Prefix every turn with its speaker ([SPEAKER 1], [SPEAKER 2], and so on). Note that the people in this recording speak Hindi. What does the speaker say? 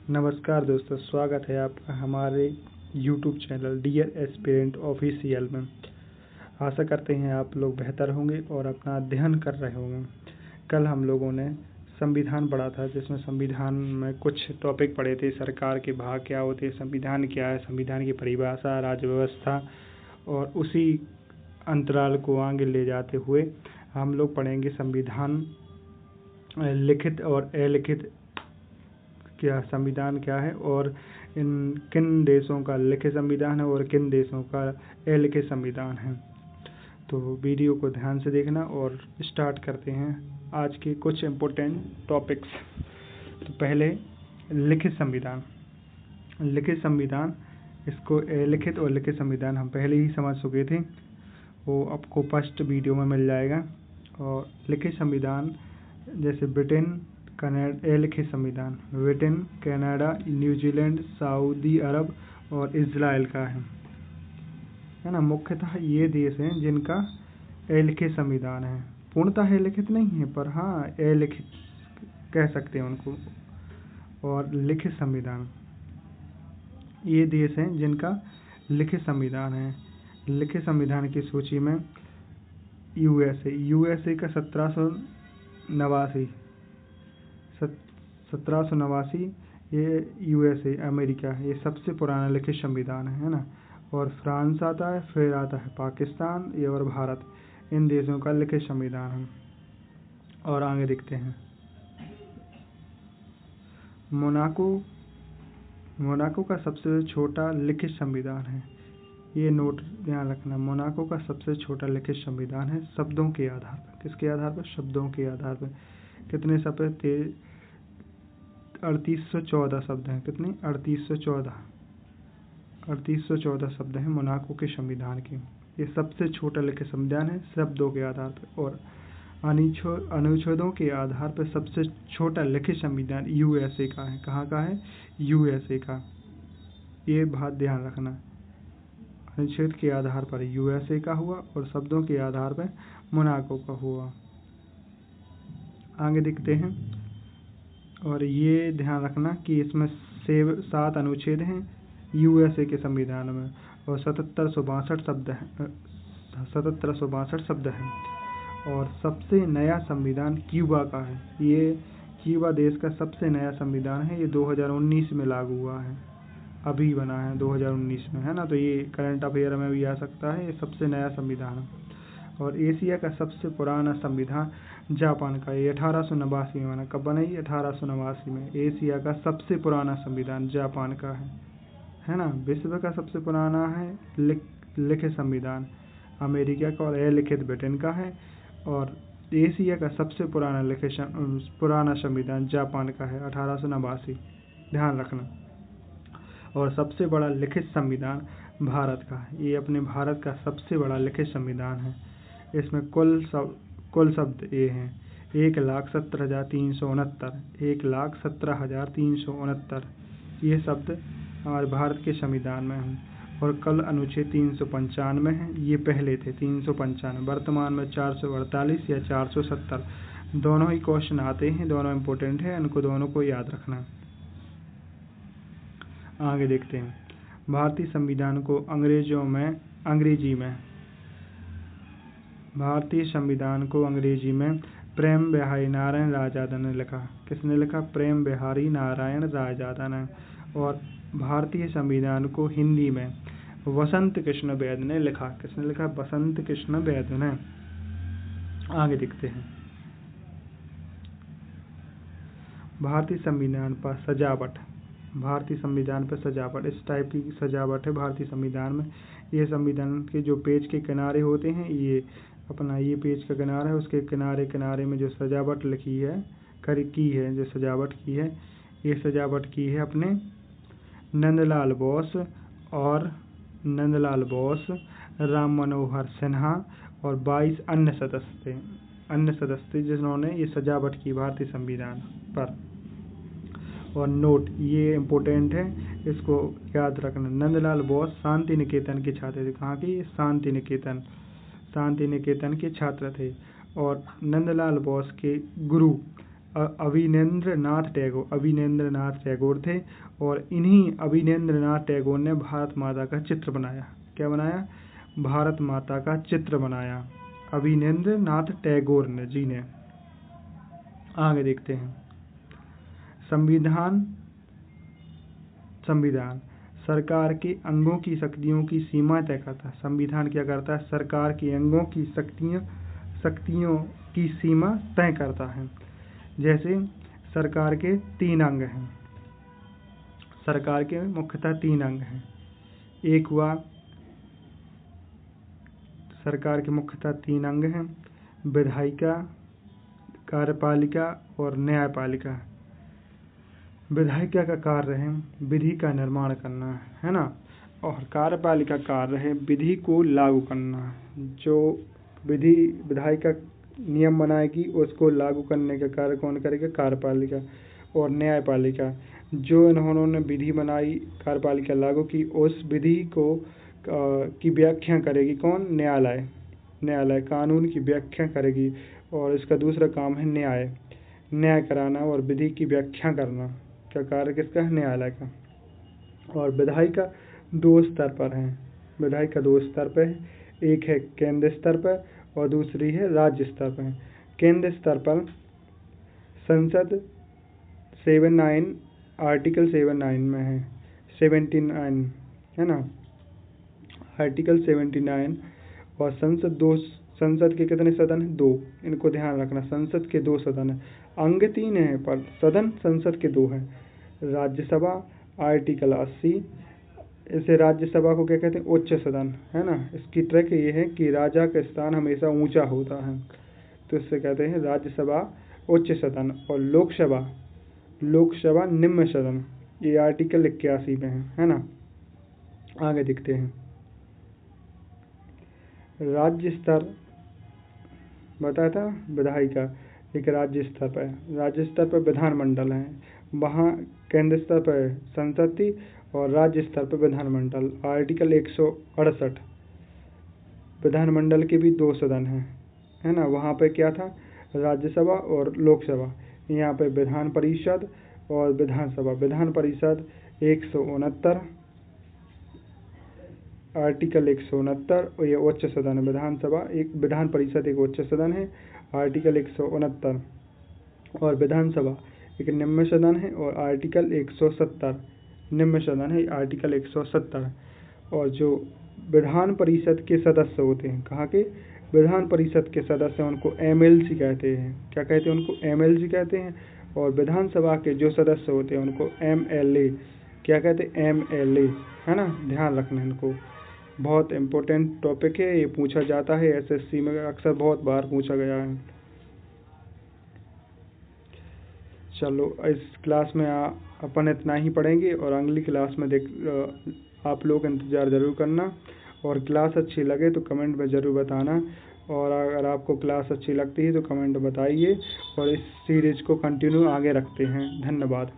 [SPEAKER 1] नमस्कार दोस्तों, स्वागत है आपका हमारे YouTube channel dear aspirant official में। आशा करते हैं आप लोग बेहतर होंगे और अपना अध्ययन कर रहे होंगे। कल हम लोगों ने संविधान पढ़ा था, जिसमें संविधान में कुछ टॉपिक पढ़े थे। सरकार के भाग क्या होते हैं, संविधान क्या है, संविधान की परिभाषा, राज्य व्यवस्था, और उसी अंतराल को आगे ले जाते हुए हम लोग पढ़ेंगे संविधान लिखित और अलिखित क्या संविधान क्या है, और किन देशों का लिखित संविधान है और किन देशों का अलिखित संविधान है। तो वीडियो को ध्यान से देखना और स्टार्ट करते हैं आज के कुछ इम्पोर्टेंट टॉपिक्स। तो पहले लिखित संविधान। लिखित संविधान, इसको अलिखित और लिखित संविधान हम पहले ही समझ चुके थे, वो आपको फर्स्ट वीडियो में मिल जाएगा। और लिखित संविधान जैसे ब्रिटेन, कनाडा, लिखित संविधान ब्रिटेन, कनाडा, न्यूजीलैंड, सऊदी अरब और इजराइल का है ना। मुख्यतः ये देश हैं जिनका अलिखित संविधान है। पूर्णतः अलिखित नहीं है, पर हाँ अलिखित कह सकते हैं उनको। और लिखित संविधान, ये देश हैं जिनका लिखित संविधान है। लिखित संविधान की सूची में यूएसए का 1789, ये यूएसए अमेरिका, ये सबसे पुराना लिखित संविधान है ना। और फ्रांस आता है, फिर आता है पाकिस्तान, ये और भारत, इन देशों का लिखित संविधान है। और आगे देखते हैं मोनाको का सबसे छोटा लिखित संविधान है। ये नोट ध्यान रखना, मोनाको का सबसे छोटा लिखित संविधान है शब्दों के आधार पर। किसके आधार पर? शब्दों के आधार पर। कितने शब्द? 3814 शब्द हैं। कितने? 3814 शब्द हैं मोनाको के संविधान के। ये सबसे छोटा लिखित संविधान है शब्दों के आधार पर। और अनुच्छेदों के आधार पर सबसे छोटा लिखित संविधान यूएसए का है। कहाँ का है? यूएसए का। ये बात ध्यान रखना, अनुच्छेद के आधार पर यूएसए का हुआ और शब्दों के आधार पर मोनाको का हुआ। आगे देखते हैं। और ये ध्यान रखना कि इसमें 7 अनुच्छेद हैं यूएसए के संविधान में, और 7762 शब्द हैं। और सबसे नया संविधान क्यूबा का है। ये क्यूबा देश का सबसे नया संविधान है। ये 2019 में लागू हुआ है, अभी बना है 2019 में, है ना। तो ये करंट अफेयर में भी आ सकता है। ये सबसे नया संविधान है। और एशिया का सबसे पुराना संविधान जापान का, ये 1889 में बना। कब बना? ये 1889 में। एशिया का सबसे पुराना संविधान जापान का है ना। विश्व का सबसे पुराना है लिखित संविधान अमेरिका का, और अलिखित ब्रिटेन का है। और एशिया का सबसे पुराना संविधान जापान का है, 1889, ध्यान रखना। और सबसे बड़ा लिखित संविधान भारत का है। ये अपने भारत का सबसे बड़ा लिखित संविधान है। इसमें कुल शब्द ये हैं 1,17,369। 1,17,369 ये शब्द हमारे भारत के संविधान में हैं। और कल अनुच्छेद 395 हैं। ये पहले थे 395, वर्तमान में 448 या 470, दोनों ही क्वेश्चन आते हैं, दोनों इम्पोर्टेंट है, इनको दोनों को याद रखना। आगे देखते हैं। भारतीय संविधान को भारतीय संविधान को अंग्रेजी में प्रेम बिहारी नारायण रायजादा ने लिखा। किसने लिखा? प्रेम बिहारी नारायण रायजादा ने। और भारतीय संविधान को हिंदी में वसंत कृष्ण वैद ने लिखा। किसने लिखा? वसंत कृष्ण वैद ने। आगे देखते हैं। भारतीय संविधान पर सजावट। भारतीय संविधान पर सजावट, इस टाइप की सजावट है भारतीय संविधान में। ये संविधान के जो पेज के किनारे होते हैं, ये पेज का किनारा है, उसके किनारे किनारे में जो सजावट लिखी है, जो सजावट की है, ये सजावट की है अपने नंदलाल बोस, राम मनोहर सिन्हा और 22 अन्य सदस्य जिन्होंने ये सजावट की भारतीय संविधान पर। और नोट, ये इम्पोर्टेंट है, इसको याद रखना। नंदलाल बोस शांति निकेतन के छात्र थे। कहाँ के? शांति निकेतन के छात्र थे। और नंदलाल बोस के गुरु अवनींद्र नाथ टैगोर थे। और इन्हीं अवनींद्र नाथ टैगोर ने भारत माता का चित्र बनाया। क्या बनाया? भारत माता का चित्र बनाया अवनींद्र नाथ टैगोर जी ने। आगे देखते हैं। संविधान सरकार के अंगों की शक्तियों की सीमा तय करता है। संविधान क्या करता है? सरकार के अंगों की शक्तियों की सीमा तय करता है। जैसे सरकार के 3 अंग हैं। सरकार के मुख्यतः 3 अंग हैं। एक हुआ, सरकार के मुख्यतः 3 अंग हैं: विधायिका, कार्यपालिका और न्यायपालिका। विधायिका का कार्य है विधि का निर्माण करना, है ना, और कार्यपालिका कार्य है विधि को लागू करना। जो विधायिका नियम बनाएगी उसको लागू करने का कार्य कौन करेगा? कार्यपालिका। और न्यायपालिका, जो इन्होंने विधि बनाई, कार्यपालिका लागू की, उस विधि को की व्याख्या करेगी कौन? न्यायालय कानून की व्याख्या करेगी। और इसका दूसरा काम है न्याय कराना और विधि की व्याख्या करना का कार्य किसका है? न्यायालय का। और विधायिका 2 स्तर पर है। विधायिका 2 स्तर पर है। एक है केंद्र स्तर पर और दूसरी है राज्य स्तर पर। केंद्र स्तर पर संसद 79 आर्टिकल 79 में है, 79 है ना, आर्टिकल 79। और संसद के कितने सदन हैं? 2। इनको ध्यान रखना, संसद के 2 सदन हैं। अंग 3 हैं पर सदन संसद के 2 हैं। राज्यसभा आर्टिकल 80, इसे राज्यसभा को क्या कहते हैं? उच्च सदन, है ना। इसकी ट्रिक ये है कि राजा का स्थान हमेशा ऊंचा होता है, तो इससे कहते हैं राज्यसभा उच्च सदन। और लोकसभा निम्न सदन, ये आर्टिकल 81 में है ना। आगे देखते हैं। राज्य स्तर बताया था विधायिका, एक राज्य स्तर पर विधानमंडल है, वहाँ केंद्र स्तर पर संसद थी और राज्य स्तर पर विधानमंडल। आर्टिकल 168, विधानमंडल के भी 2 सदन हैं, है ना। वहाँ पे क्या था? राज्यसभा और लोकसभा। यहाँ पे विधान परिषद और विधानसभा। विधान परिषद 169, आर्टिकल 169, और ये उच्च सदन है। विधान परिषद एक उच्च सदन है, आर्टिकल 169। और विधानसभा एक निम्न सदन है और आर्टिकल 170 निम्न सदन है, आर्टिकल 170। और जो विधान परिषद के सदस्य होते हैं, कहाँ के? विधान परिषद के सदस्य, उनको MLC कहते हैं। क्या कहते हैं? उनको MLC कहते हैं। और विधानसभा के जो सदस्य होते हैं उनको MLA। क्या कहते हैं? MLA, है ना। ध्यान रखना इनको, बहुत इम्पोर्टेंट टॉपिक है, ये पूछा जाता है SSC में, अक्सर बहुत बार पूछा गया है। चलो, इस क्लास में अपन इतना ही पढ़ेंगे और अगली क्लास में आप लोग इंतज़ार ज़रूर करना। और क्लास अच्छी लगे तो कमेंट में ज़रूर बताना, और अगर आपको क्लास अच्छी लगती है तो कमेंट बताइए, और इस सीरीज़ को कंटिन्यू आगे रखते हैं। धन्यवाद।